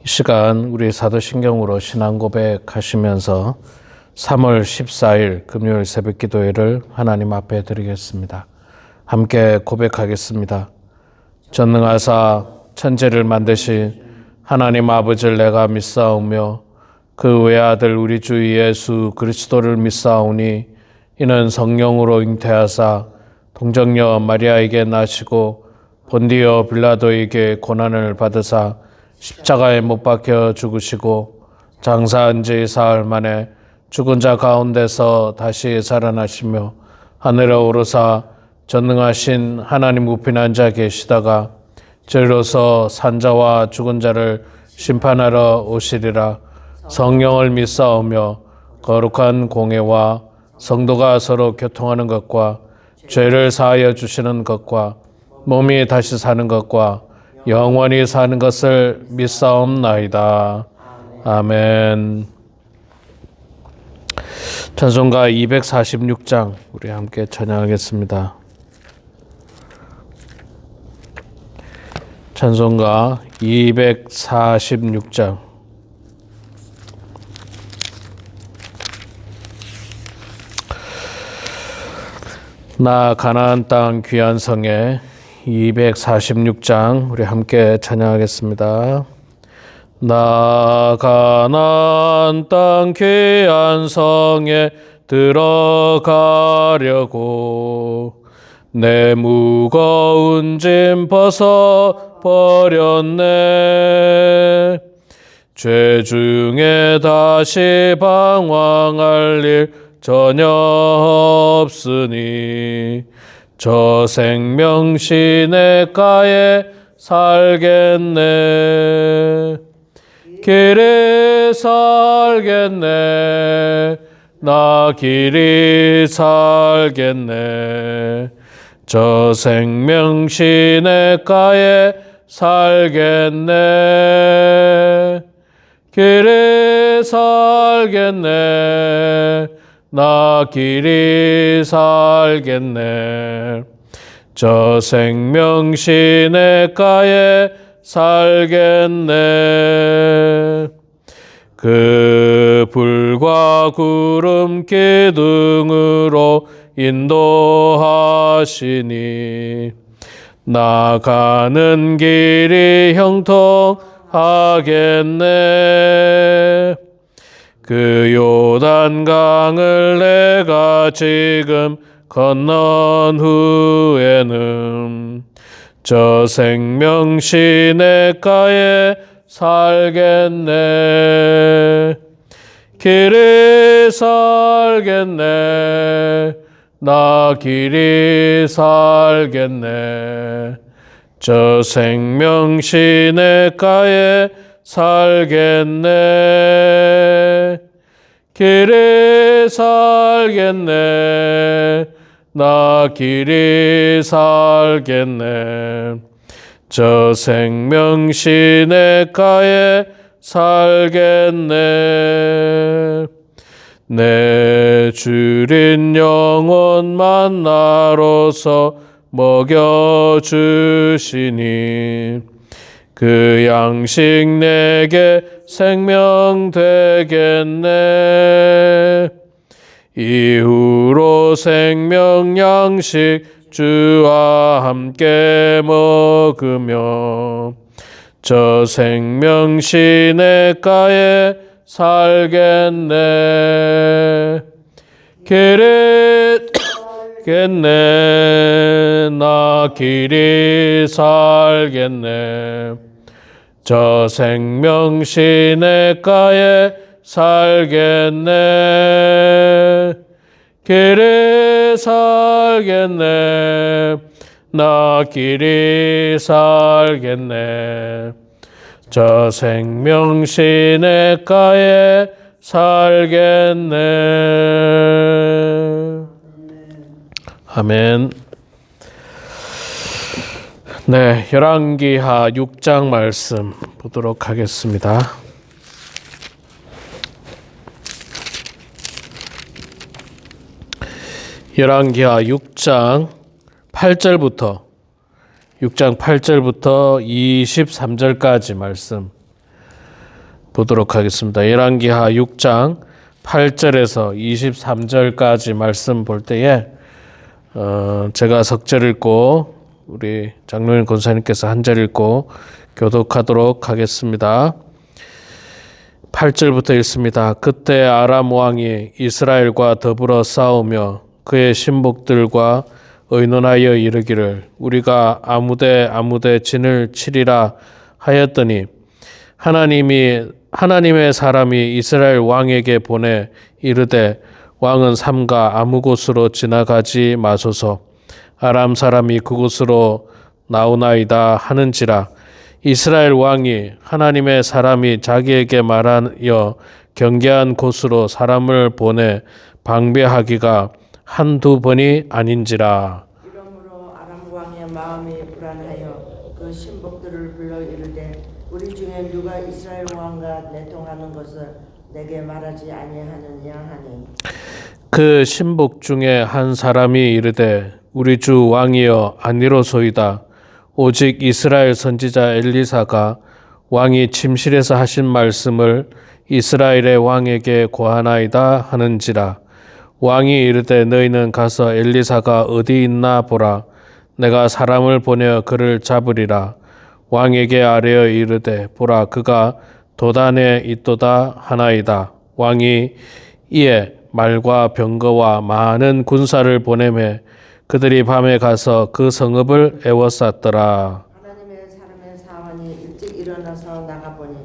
시간 우리 사도신경으로 신앙 고백하시면서 3월 14일 금요일 새벽 기도회를 하나님 앞에 드리겠습니다. 함께 고백하겠습니다. 전능하사 천지를 만드신 하나님 아버지를 내가 믿사오며 그 외아들 우리 주 예수 그리스도를 믿사오니 이는 성령으로 잉태하사 동정녀 마리아에게 나시고 본디오 빌라도에게 고난을 받으사 십자가에 못 박혀 죽으시고 장사한 지 사흘 만에 죽은 자 가운데서 다시 살아나시며 하늘에 오르사 전능하신 하나님 우편에 앉아 계시다가 저리로서 산자와 죽은 자를 심판하러 오시리라. 성령을 믿사오며 거룩한 공회와 성도가 서로 교통하는 것과 죄를 사하여 주시는 것과 몸이 다시 사는 것과 영원히 사는 것을 믿사옵나이다. 아멘. 찬송가 246장 우리 함께 찬양하겠습니다. 찬송가 246장. 나 가나안 땅 귀한 성에 246장 우리 함께 찬양하겠습니다. 나 가나안 땅 귀한 성에 들어가려고 내 무거운 짐 벗어 버렸네. 죄 중에 다시 방황할 일 전혀 없으니 저 생명 시냇가에 살겠네. 길이 살겠네. 나 길이 살겠네. 저 생명 시냇가에 살겠네. 길이 살겠네. 나 길이 살겠네. 저 생명 시냇가에 살겠네. 그 불과 구름 기둥으로 인도하시니 나가는 길이 형통하겠네. 그 요단강을 내가 지금 건넌 후에는 저 생명 시냇가에 살겠네. 길이 살겠네. 나 길이 살겠네. 저 생명 시냇가에 살겠네. 길이 살겠네. 나 길이 살겠네. 저 생명 시냇가에 살겠네. 내 주린 영혼 만나로서 먹여주시니 그 양식 내게 생명 되겠네. 이후로 생명 양식 주와 함께 먹으며 저 생명 시냇가에 살겠네. 길이 살겠네. 나 길이 살겠네. 저 생명 시냇가에 살겠네. 길이 살겠네. 나 길이 살겠네. 저 생명 시냇가에 살겠네. 아멘. 네, 열왕기하 6장 말씀 보도록 하겠습니다. 열왕기하 6장 8절부터 23절까지 말씀 보도록 하겠습니다. 열왕기하 6장 8절에서 23절까지 말씀 볼 때에 제가 석절 읽고 우리 장로인 권사님께서 한 절 읽고 교독하도록 하겠습니다. 8절부터 읽습니다. 그때 아람 왕이 이스라엘과 더불어 싸우며 그의 신복들과 의논하여 이르기를 우리가 아무데 진을 치리라 하였더니 하나님의 사람이 이스라엘 왕에게 보내 이르되 왕은 삼가 아무 곳으로 지나가지 마소서. 아람 사람이 그곳으로 나오나이다 하는지라. 이스라엘 왕이 하나님의 사람이 자기에게 말하여 경계한 곳으로 사람을 보내 방배하기가 한두 번이 아닌지라. 이러므로 아람 왕의 마음이 불안하여 그 신복들을 불러 이르되 우리 중에 누가 이스라엘 왕과 내통하는 것을 내게 말하지 아니하느냐 하니 그 신복 중에 한 사람이 이르되 우리 주 왕이여 아니로소이다. 오직 이스라엘 선지자 엘리사가 왕이 침실에서 하신 말씀을 이스라엘의 왕에게 고하나이다 하는지라. 왕이 이르되 너희는 가서 엘리사가 어디 있나 보라. 내가 사람을 보내어 그를 잡으리라. 왕에게 아뢰어 이르되 보라 그가 도단에 있도다 하나이다. 왕이 이에 말과 병거와 많은 군사를 보내매 그들이 밤에 가서 그 성읍을 에워쌌더라. 하나님의 사람의 사환이 일찍 일어나서 나가보니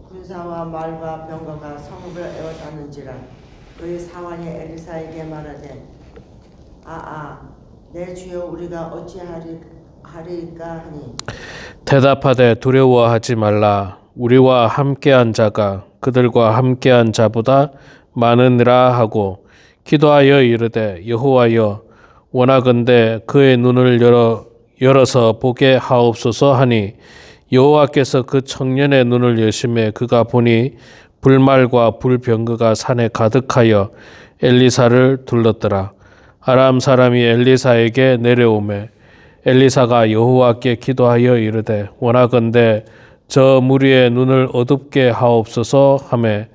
군사와 말과 병거가 성읍을 에워쌌는지라. 그의 사환이 엘리사에게 말하되 내 주여 우리가 어찌하리까 하니 대답하되 두려워하지 말라. 우리와 함께한 자가 그들과 함께한 자보다 많으니라 하고 기도하여 이르되 여호와여 원하건대 그의 눈을 열어서 보게 하옵소서 하니 여호와께서 그 청년의 눈을 여심해 그가 보니 불말과 불병거가 산에 가득하여 엘리사를 둘렀더라. 아람 사람이 엘리사에게 내려오매 엘리사가 여호와께 기도하여 이르되 원하건대 저 무리의 눈을 어둡게 하옵소서 하매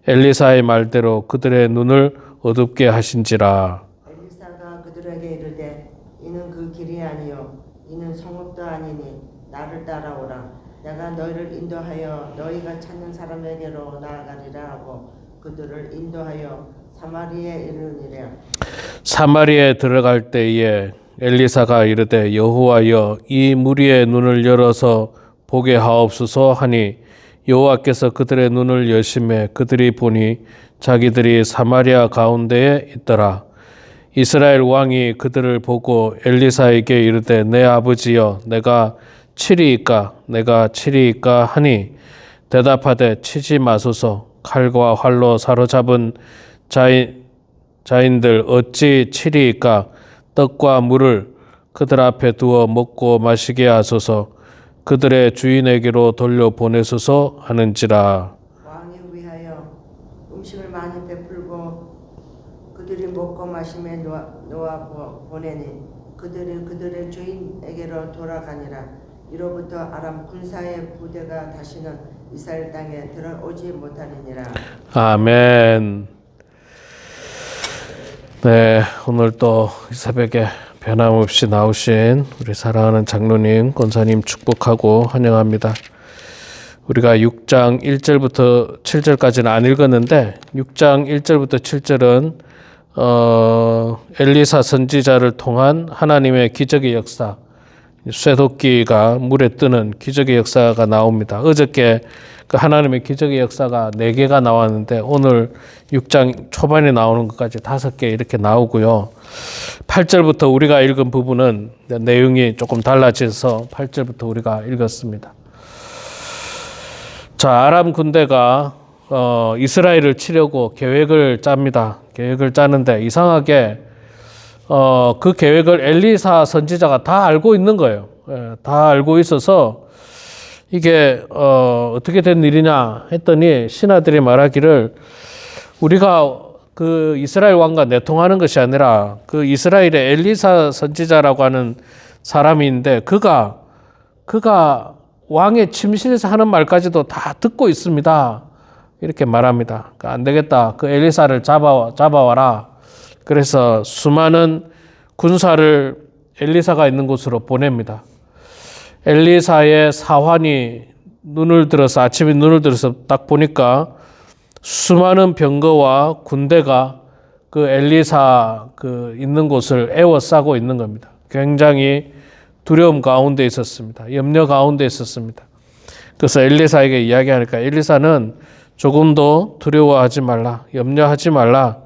엘리사의 말대로 그들의 눈을 어둡게 하신지라. 엘리사가 그들에게 이르되 이는 그 길이 아니요 이는 성읍도 아니니 나를 따라오라. 내가 너희를 인도하여 너희가 찾는 사람에게로 나아가리라 하고 그들을 인도하여 사마리아에 이르니라. 사마리아에 들어갈 때에 엘리사가 이르되 여호와여 이 무리의 눈을 열어서 보게 하옵소서 하니 여호와께서 그들의 눈을 여심해 그들이 보니 자기들이 사마리아 가운데에 있더라. 이스라엘 왕이 그들을 보고 엘리사에게 이르되 내 아버지여 내가 치리이까 하니 대답하되 치지 마소서. 칼과 활로 사로잡은 자인들 어찌 치리이까. 떡과 물을 그들 앞에 두어 먹고 마시게 하소서. 그들의 주인에게로 돌려보내소서 하는지라. 왕이 위하여 음식을 많이 베풀고 그들이 먹고 마심에 놓아 보내니 그들이 그들의 주인에게로 돌아가니라. 이로부터 아람 군사의 부대가 다시는 이스라엘 땅에 들어오지 못하리니라. 아멘. 네, 오늘 또 이 새벽에 변함없이 나오신 우리 사랑하는 장로님, 권사님 축복하고 환영합니다. 우리가 6장 1절부터 7절까지는 안 읽었는데 6장 1절부터 7절은 엘리사 선지자를 통한 하나님의 기적의 역사, 쇠도끼가 물에 뜨는 기적의 역사가 나옵니다. 어저께 그 하나님의 기적의 역사가 4개가 나왔는데 오늘 6장 초반에 나오는 것까지 5개 이렇게 나오고요. 8절부터 우리가 읽은 부분은 내용이 조금 달라져서 8절부터 우리가 읽었습니다. 자, 아람 군대가 이스라엘을 치려고 계획을 짭니다. 계획을 짜는데 이상하게 그 계획을 엘리사 선지자가 다 알고 있는 거예요. 다 알고 있어서 이게 어떻게 된 일이냐 했더니 신하들이 말하기를 우리가 그 이스라엘 왕과 내통하는 것이 아니라 그 이스라엘의 엘리사 선지자라고 하는 사람이 있는데 그가 왕의 침실에서 하는 말까지도 다 듣고 있습니다. 이렇게 말합니다. 안 되겠다. 그 엘리사를 잡아와라. 그래서 수많은 군사를 엘리사가 있는 곳으로 보냅니다. 엘리사의 사환이 아침에 눈을 들어서 딱 보니까 수많은 병거와 군대가 그 엘리사 있는 곳을 에워싸고 있는 겁니다. 굉장히 두려움 가운데 있었습니다. 염려 가운데 있었습니다. 그래서 엘리사에게 이야기하니까 엘리사는 조금도 두려워하지 말라, 염려하지 말라.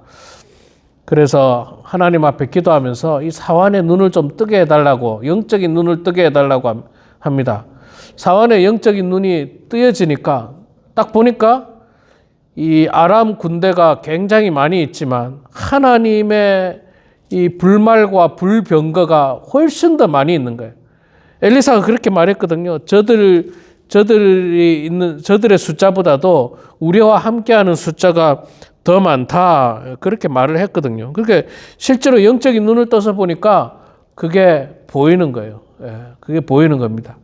그래서 하나님 앞에 기도하면서 이 사환의 눈을 좀 뜨게 해달라고, 영적인 눈을 뜨게 해달라고 합니다. 사환의 영적인 눈이 뜨여지니까 딱 보니까 이 아람 군대가 굉장히 많이 있지만 하나님의 이 불말과 불병거가 훨씬 더 많이 있는 거예요. 엘리사가 그렇게 말했거든요. 저들의 숫자보다도 우리와 함께하는 숫자가 더 많다. 그렇게 말을 했거든요. 그렇게 실제로 영적인 눈을 떠서 보니까 그게 보이는 거예요. 그게 보이는 겁니다.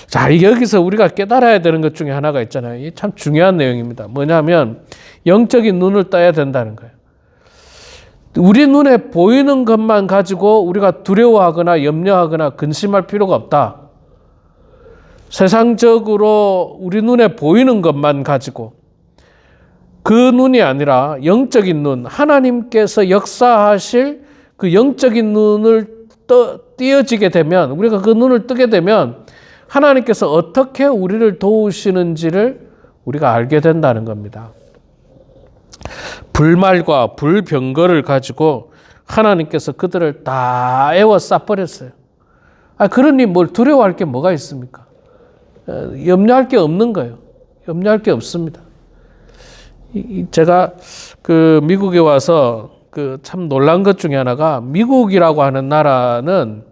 자, 여기서 우리가 깨달아야 되는 것 중에 하나가 있잖아요. 이게 참 중요한 내용입니다. 뭐냐면 영적인 눈을 떠야 된다는 거예요. 우리 눈에 보이는 것만 가지고 우리가 두려워하거나 염려하거나 근심할 필요가 없다. 세상적으로 우리 눈에 보이는 것만 가지고 그 눈이 아니라 영적인 눈, 하나님께서 역사하실 그 영적인 눈을 띄어지게 되면, 우리가 그 눈을 뜨게 되면 하나님께서 어떻게 우리를 도우시는지를 우리가 알게 된다는 겁니다. 불말과 불병거를 가지고 하나님께서 그들을 다 에워싸버렸어요. 그러니 뭘 두려워할 게 뭐가 있습니까? 염려할 게 없는 거예요. 염려할 게 없습니다. 제가 미국에 와서 참 놀란 것 중에 하나가, 미국이라고 하는 나라는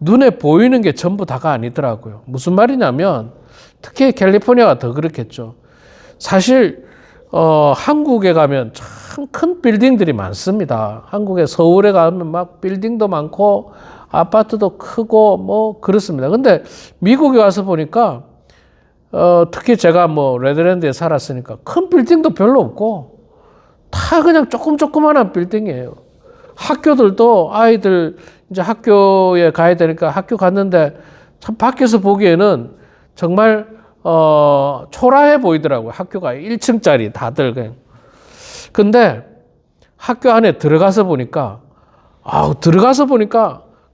눈에 보이는 게 전부 다가 아니더라고요. 무슨 말이냐면 특히 캘리포니아가 더 그렇겠죠. 사실 한국에 가면 참 큰 빌딩들이 많습니다. 한국에 서울에 가면 막 빌딩도 많고 아파트도 크고 뭐 그렇습니다. 근데 미국에 와서 보니까 특히 제가 레드랜드에 살았으니까 큰 빌딩도 별로 없고 다 그냥 조그만한 빌딩이에요. 학교들도 아이들 이제 학교에 가야 되니까 학교 갔는데 참 밖에서 보기에는 정말 초라해 보이더라고요. 학교가 1층짜리 다들 그냥. 근데 학교 안에 들어가서 보니까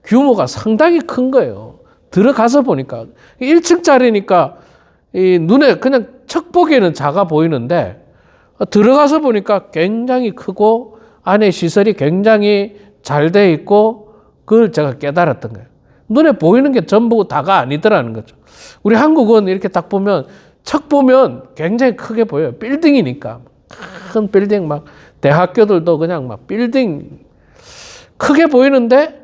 규모가 상당히 큰 거예요. 들어가서 보니까 1층짜리니까 이 눈에 그냥 척 보기에는 작아 보이는데 들어가서 보니까 굉장히 크고 안에 시설이 굉장히 잘 돼 있고, 그걸 제가 깨달았던 거예요. 눈에 보이는 게 전부 다가 아니더라는 거죠. 우리 한국은 이렇게 딱 보면 척 보면 굉장히 크게 보여요. 빌딩이니까. 큰 빌딩, 막 대학교들도 그냥 막 빌딩 크게 보이는데,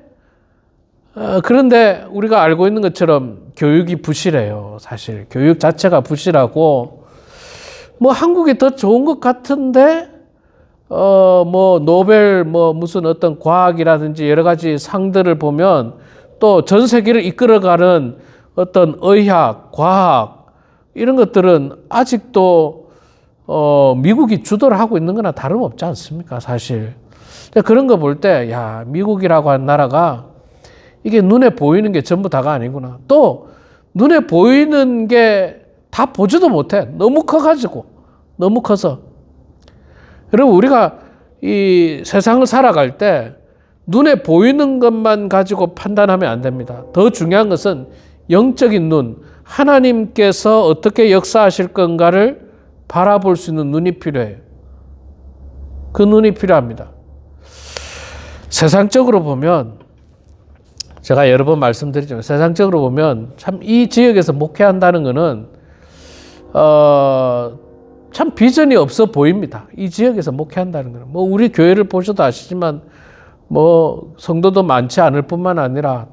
그런데 우리가 알고 있는 것처럼 교육이 부실해요. 사실 교육 자체가 부실하고, 한국이 더 좋은 것 같은데 노벨 무슨 어떤 과학이라든지 여러 가지 상들을 보면 또 전 세계를 이끌어가는 어떤 의학, 과학 이런 것들은 아직도 미국이 주도를 하고 있는 거나 다름없지 않습니까, 사실. 그런 거 볼 때, 야, 미국이라고 하는 나라가 이게 눈에 보이는 게 전부 다가 아니구나. 또 눈에 보이는 게 다 보지도 못해. 너무 커가지고. 너무 커서. 그리고 우리가 이 세상을 살아갈 때 눈에 보이는 것만 가지고 판단하면 안 됩니다. 더 중요한 것은 영적인 눈, 하나님께서 어떻게 역사하실 건가를 바라볼 수 있는 눈이 필요해요. 그 눈이 필요합니다. 세상적으로 보면, 제가 여러 번 말씀드리지만 세상적으로 보면 참 이 지역에서 목회한다는 것은 참 비전이 없어 보입니다. 이 지역에서 목회한다는 거는. 우리 교회를 보셔도 아시지만 성도도 많지 않을 뿐만 아니라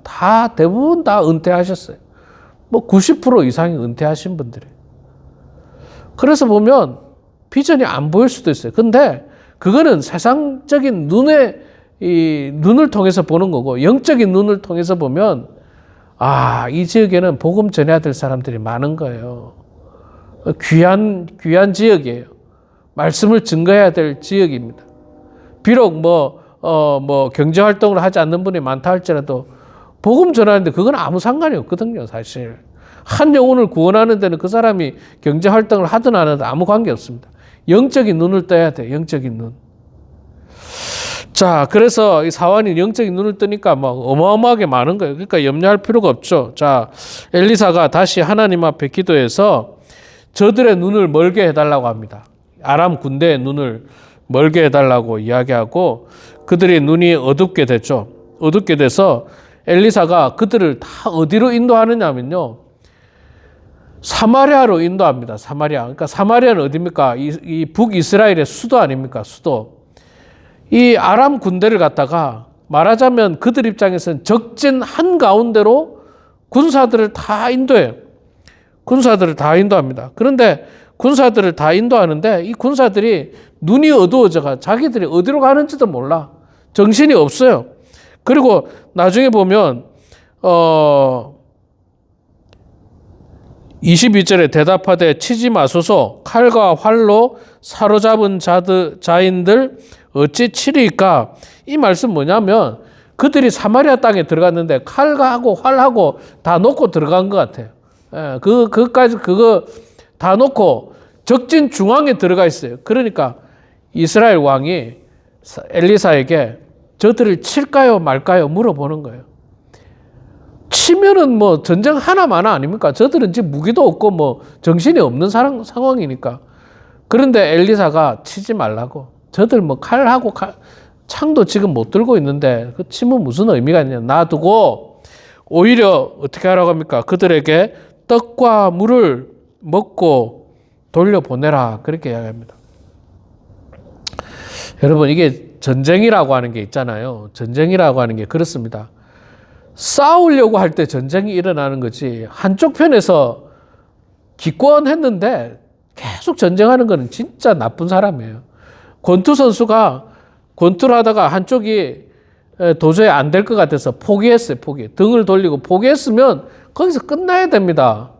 대부분 다 은퇴하셨어요. 90% 이상이 은퇴하신 분들이에요. 그래서 보면 비전이 안 보일 수도 있어요. 근데 그거는 세상적인 눈을 통해서 보는 거고, 영적인 눈을 통해서 보면 이 지역에는 복음 전해야 될 사람들이 많은 거예요. 귀한 지역이에요. 말씀을 증거해야 될 지역입니다. 비록 경제 활동을 하지 않는 분이 많다 할지라도 복음 전하는데 그건 아무 상관이 없거든요, 사실. 한 영혼을 구원하는 데는 그 사람이 경제 활동을 하든 안 하든 아무 관계 없습니다. 영적인 눈을 떠야 돼, 영적인 눈. 자, 그래서 이 사환이 영적인 눈을 뜨니까 막 어마어마하게 많은 거예요. 그러니까 염려할 필요가 없죠. 자, 엘리사가 다시 하나님 앞에 기도해서 저들의 눈을 멀게 해달라고 합니다. 아람 군대의 눈을 멀게 해달라고 이야기하고 그들의 눈이 어둡게 됐죠. 어둡게 돼서 엘리사가 그들을 다 어디로 인도하느냐 하면요. 사마리아로 인도합니다. 사마리아. 그러니까 사마리아는 어디입니까? 이 북이스라엘의 수도 아닙니까? 수도. 이 아람 군대를 갖다가 말하자면 그들 입장에서는 적진 한가운데로 군사들을 다 인도해요. 군사들을 다 인도합니다. 그런데 군사들을 다 인도하는데 이 군사들이 눈이 어두워져가 자기들이 어디로 가는지도 몰라. 정신이 없어요. 그리고 나중에 보면 22절에 대답하되 치지 마소서 칼과 활로 사로잡은 자인들 어찌 치리까? 이 말씀 뭐냐면 그들이 사마리아 땅에 들어갔는데 칼하고 활하고 다 놓고 들어간 것 같아요. 그거까지 그거 다 놓고 적진 중앙에 들어가 있어요. 그러니까 이스라엘 왕이 엘리사에게 저들을 칠까요 말까요 물어보는 거예요. 치면은 뭐 전쟁 하나마나 아닙니까? 저들은 지금 무기도 없고 뭐 정신이 없는 상황이니까. 그런데 엘리사가 치지 말라고. 저들 뭐 칼하고 창도 지금 못 들고 있는데 그 치면 무슨 의미가 있냐. 놔두고 오히려 어떻게 하라고 합니까? 그들에게 떡과 물을 먹고 돌려보내라. 그렇게 이야기합니다. 여러분 이게 전쟁이라고 하는 게 있잖아요. 전쟁이라고 하는 게 그렇습니다. 싸우려고 할 때 전쟁이 일어나는 거지 한쪽 편에서 기권했는데 계속 전쟁하는 거는 진짜 나쁜 사람이에요. 권투 선수가 권투를 하다가 한쪽이 도저히 안 될 것 같아서 포기했어요. 등을 돌리고 포기했으면 거기서 끝나야 됩니다.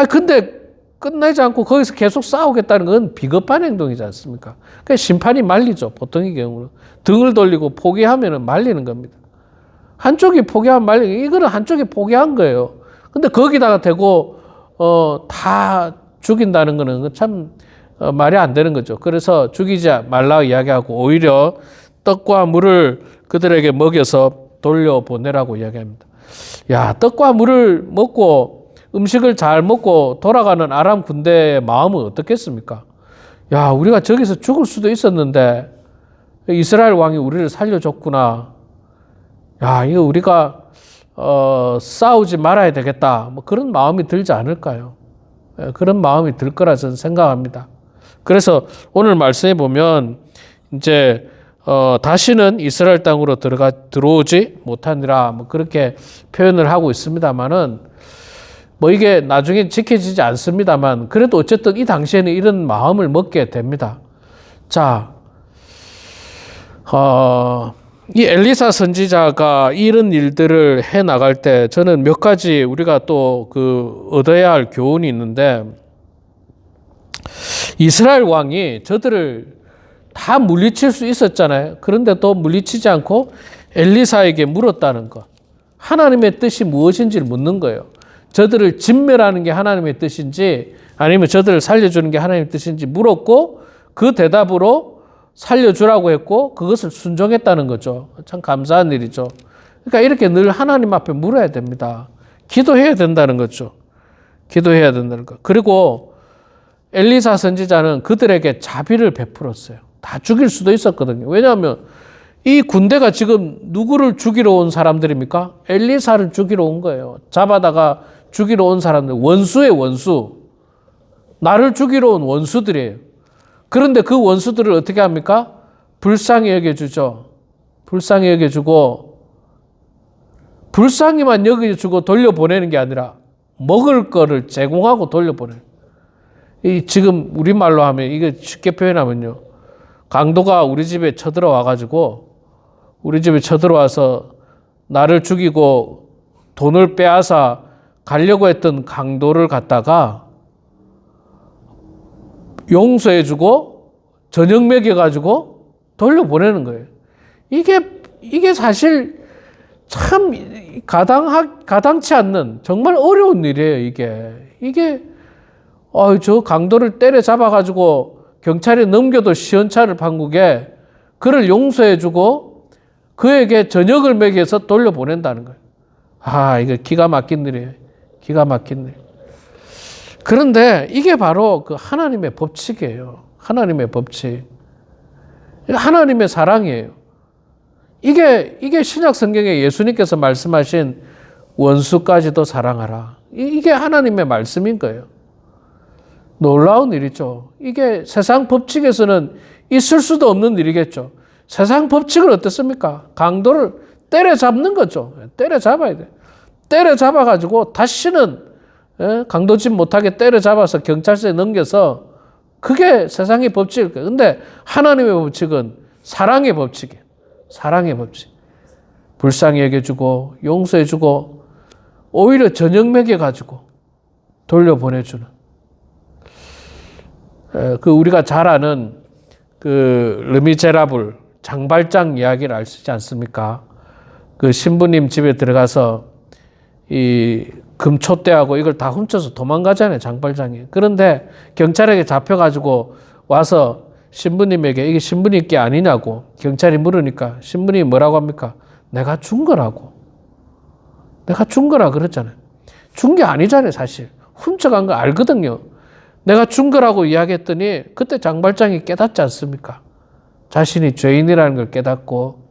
근데 끝나지 않고 거기서 계속 싸우겠다는 건 비겁한 행동이지 않습니까? 그러니까 심판이 말리죠. 보통의 경우는. 등을 돌리고 포기하면 말리는 겁니다. 한쪽이 포기하면 말리는 이거는 한쪽이 포기한 거예요. 근데 거기다가 대고 다 죽인다는 거는 참 말이 안 되는 거죠. 그래서 죽이지 말라 이야기하고 오히려 떡과 물을 그들에게 먹여서 돌려보내라고 이야기합니다. 야, 떡과 물을 먹고 음식을 잘 먹고 돌아가는 아람 군대의 마음은 어떻겠습니까? 야, 우리가 저기서 죽을 수도 있었는데 이스라엘 왕이 우리를 살려줬구나. 야, 이거 우리가 싸우지 말아야 되겠다. 뭐 그런 마음이 들지 않을까요? 그런 마음이 들 거라 저는 생각합니다. 그래서 오늘 말씀에 보면 이제 다시는 이스라엘 땅으로 들어오지 못하니라 뭐 그렇게 표현을 하고 있습니다만은 뭐 이게 나중에 지켜지지 않습니다만 그래도 어쨌든 이 당시에는 이런 마음을 먹게 됩니다. 자, 이 엘리사 선지자가 이런 일들을 해 나갈 때 저는 몇 가지 우리가 또 얻어야 할 교훈이 있는데 이스라엘 왕이 저들을 다 물리칠 수 있었잖아요. 그런데 또 물리치지 않고 엘리사에게 물었다는 것. 하나님의 뜻이 무엇인지를 묻는 거예요. 저들을 진멸하는 게 하나님의 뜻인지 아니면 저들을 살려주는 게 하나님의 뜻인지 물었고 그 대답으로 살려주라고 했고 그것을 순종했다는 거죠. 참 감사한 일이죠. 그러니까 이렇게 늘 하나님 앞에 물어야 됩니다. 기도해야 된다는 거죠. 기도해야 된다는 것. 그리고 엘리사 선지자는 그들에게 자비를 베풀었어요. 다 죽일 수도 있었거든요. 왜냐하면 이 군대가 지금 누구를 죽이러 온 사람들입니까? 엘리사를 죽이러 온 거예요. 잡아다가 죽이러 온 사람들, 원수의 원수. 나를 죽이러 온 원수들이에요. 그런데 그 원수들을 어떻게 합니까? 불쌍히 여겨주죠. 불쌍히 여겨주고, 불쌍히만 여겨주고 돌려보내는 게 아니라 먹을 거를 제공하고 돌려보내는. 지금 우리말로 하면, 이게 쉽게 표현하면요. 강도가 우리 집에 쳐들어와가지고, 우리 집에 쳐들어와서 나를 죽이고 돈을 빼앗아 가려고 했던 강도를 갖다가 용서해주고 저녁 먹여가지고 돌려보내는 거예요. 이게 사실 참 가당치 않는 정말 어려운 일이에요, 이게, 저 강도를 때려잡아가지고 경찰에 넘겨도 시원찮을 판국에 그를 용서해주고 그에게 저녁을 먹여서 돌려보낸다는 거예요. 이거 기가 막힌 일이에요. 기가 막힌 일. 그런데 이게 바로 그 하나님의 법칙이에요. 하나님의 법칙. 하나님의 사랑이에요. 이게 신약 성경에 예수님께서 말씀하신 원수까지도 사랑하라. 이게 하나님의 말씀인 거예요. 놀라운 일이죠. 이게 세상 법칙에서는 있을 수도 없는 일이겠죠. 세상 법칙은 어떻습니까? 강도를 때려잡는 거죠. 때려잡아야 돼. 때려잡아가지고 다시는 강도짓 못하게 때려잡아서 경찰서에 넘겨서 그게 세상의 법칙일 거예요. 근데 하나님의 법칙은 사랑의 법칙이에요. 사랑의 법칙. 불쌍히 여겨주고 용서해주고 오히려 저녁 먹여가지고 돌려보내주는 그 우리가 잘 아는 그 르미제라블 장발장 이야기를 아시지 않습니까? 그 신부님 집에 들어가서 이 금촛대하고 이걸 다 훔쳐서 도망가잖아요, 장발장이. 그런데 경찰에게 잡혀가지고 와서 신부님에게 이게 신부님 게 아니냐고 경찰이 물으니까 신부님이 뭐라고 합니까? 내가 준 거라고. 내가 준 거라 그랬잖아요. 준 게 아니잖아요, 사실. 훔쳐간 거 알거든요. 내가 준 거라고 이야기했더니 그때 장발장이 깨닫지 않습니까? 자신이 죄인이라는 걸 깨닫고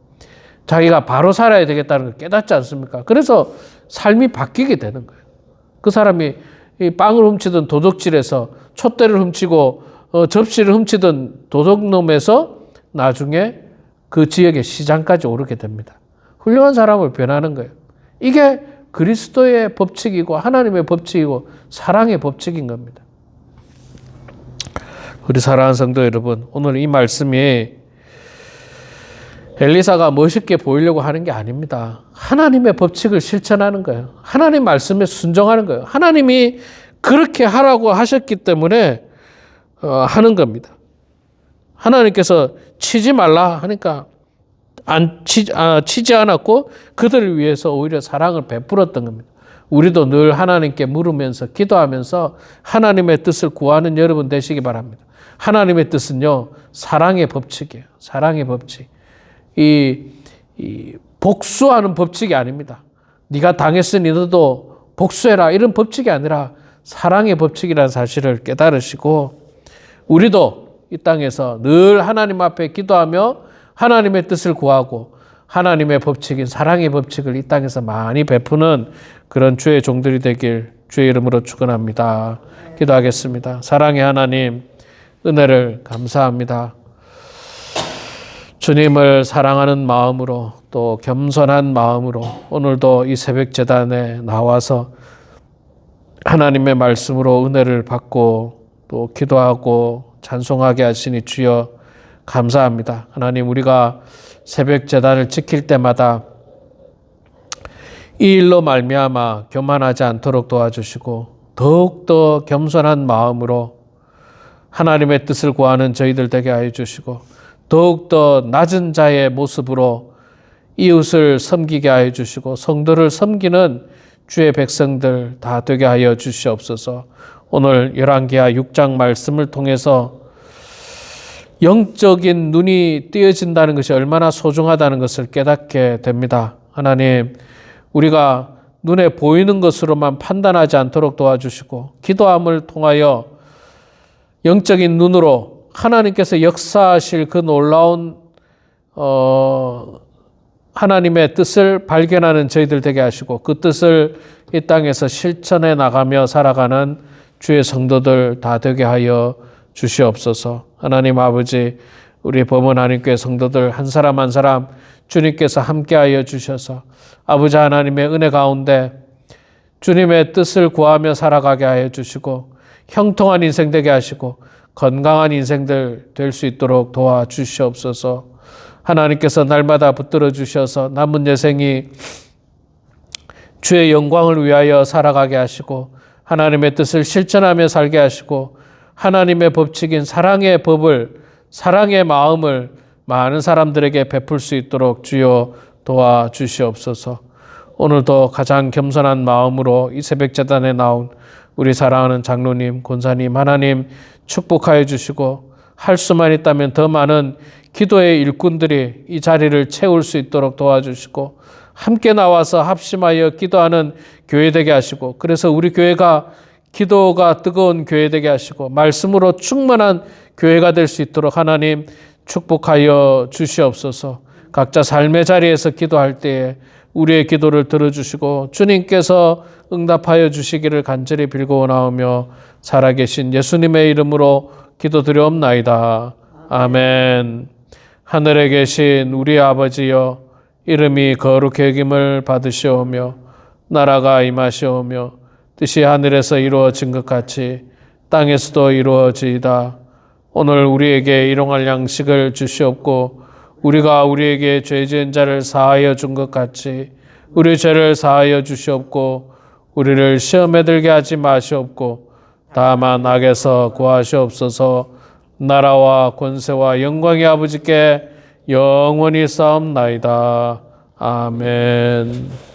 자기가 바로 살아야 되겠다는 걸 깨닫지 않습니까? 그래서 삶이 바뀌게 되는 거예요. 그 사람이 이 빵을 훔치던 도둑질에서 촛대를 훔치고 접시를 훔치던 도둑놈에서 나중에 그 지역의 시장까지 오르게 됩니다. 훌륭한 사람을 변하는 거예요. 이게 그리스도의 법칙이고 하나님의 법칙이고 사랑의 법칙인 겁니다. 우리 사랑하는 성도 여러분, 오늘 이 말씀이 엘리사가 멋있게 보이려고 하는 게 아닙니다. 하나님의 법칙을 실천하는 거예요. 하나님 말씀에 순종하는 거예요. 하나님이 그렇게 하라고 하셨기 때문에 하는 겁니다. 하나님께서 치지 말라 하니까 치지 않았고 그들을 위해서 오히려 사랑을 베풀었던 겁니다. 우리도 늘 하나님께 물으면서 기도하면서 하나님의 뜻을 구하는 여러분 되시기 바랍니다. 하나님의 뜻은요, 사랑의 법칙이에요. 사랑의 법칙. 이 복수하는 법칙이 아닙니다. 네가 당했으니 너도 복수해라 이런 법칙이 아니라 사랑의 법칙이라는 사실을 깨달으시고 우리도 이 땅에서 늘 하나님 앞에 기도하며 하나님의 뜻을 구하고 하나님의 법칙인 사랑의 법칙을 이 땅에서 많이 베푸는 그런 주의 종들이 되길 주의 이름으로 축원합니다. 기도하겠습니다. 사랑의 하나님, 은혜를 감사합니다. 주님을 사랑하는 마음으로 또 겸손한 마음으로 오늘도 이 새벽 제단에 나와서 하나님의 말씀으로 은혜를 받고 또 기도하고 찬송하게 하시니 주여 감사합니다. 하나님, 우리가 새벽 제단을 지킬 때마다 이 일로 말미암아 교만하지 않도록 도와주시고 더욱더 겸손한 마음으로 하나님의 뜻을 구하는 저희들 되게 하여 주시고 더욱더 낮은 자의 모습으로 이웃을 섬기게 하여 주시고 성도를 섬기는 주의 백성들 다 되게 하여 주시옵소서. 오늘 열왕기하 6장 말씀을 통해서 영적인 눈이 띄어진다는 것이 얼마나 소중하다는 것을 깨닫게 됩니다. 하나님, 우리가 눈에 보이는 것으로만 판단하지 않도록 도와주시고 기도함을 통하여 영적인 눈으로 하나님께서 역사하실 그 놀라운 하나님의 뜻을 발견하는 저희들 되게 하시고 그 뜻을 이 땅에서 실천해 나가며 살아가는 주의 성도들 다 되게 하여 주시옵소서. 하나님 아버지, 우리 범원 하나님께 성도들 한 사람 한 사람 주님께서 함께하여 주셔서 아버지 하나님의 은혜 가운데 주님의 뜻을 구하며 살아가게 하여 주시고 형통한 인생 되게 하시고 건강한 인생들 될 수 있도록 도와주시옵소서. 하나님께서 날마다 붙들어 주셔서 남은 여생이 주의 영광을 위하여 살아가게 하시고 하나님의 뜻을 실천하며 살게 하시고 하나님의 법칙인 사랑의 법을 사랑의 마음을 많은 사람들에게 베풀 수 있도록 주여 도와주시옵소서. 오늘도 가장 겸손한 마음으로 이 새벽 제단에 나온 우리 사랑하는 장로님, 권사님 하나님 축복하여 주시고 할 수만 있다면 더 많은 기도의 일꾼들이 이 자리를 채울 수 있도록 도와주시고 함께 나와서 합심하여 기도하는 교회 되게 하시고 그래서 우리 교회가 기도가 뜨거운 교회 되게 하시고 말씀으로 충만한 교회가 될 수 있도록 하나님 축복하여 주시옵소서. 각자 삶의 자리에서 기도할 때에 우리의 기도를 들어주시고 주님께서 응답하여 주시기를 간절히 빌고 나오며 살아계신 예수님의 이름으로 기도드려옵나이다. 아멘. 하늘에 계신 우리 아버지여 이름이 거룩히 여김을 받으시오며 나라가 임하시오며 뜻이 하늘에서 이루어진 것 같이 땅에서도 이루어지이다. 오늘 우리에게 일용할 양식을 주시옵고 우리가 우리에게 죄 지은 자를 사하여 준 것 같이 우리 죄를 사하여 주시옵고 우리를 시험에 들게 하지 마시옵고 다만 악에서 구하시옵소서. 나라와 권세와 영광의 아버지께 영원히 싸움나이다. 아멘.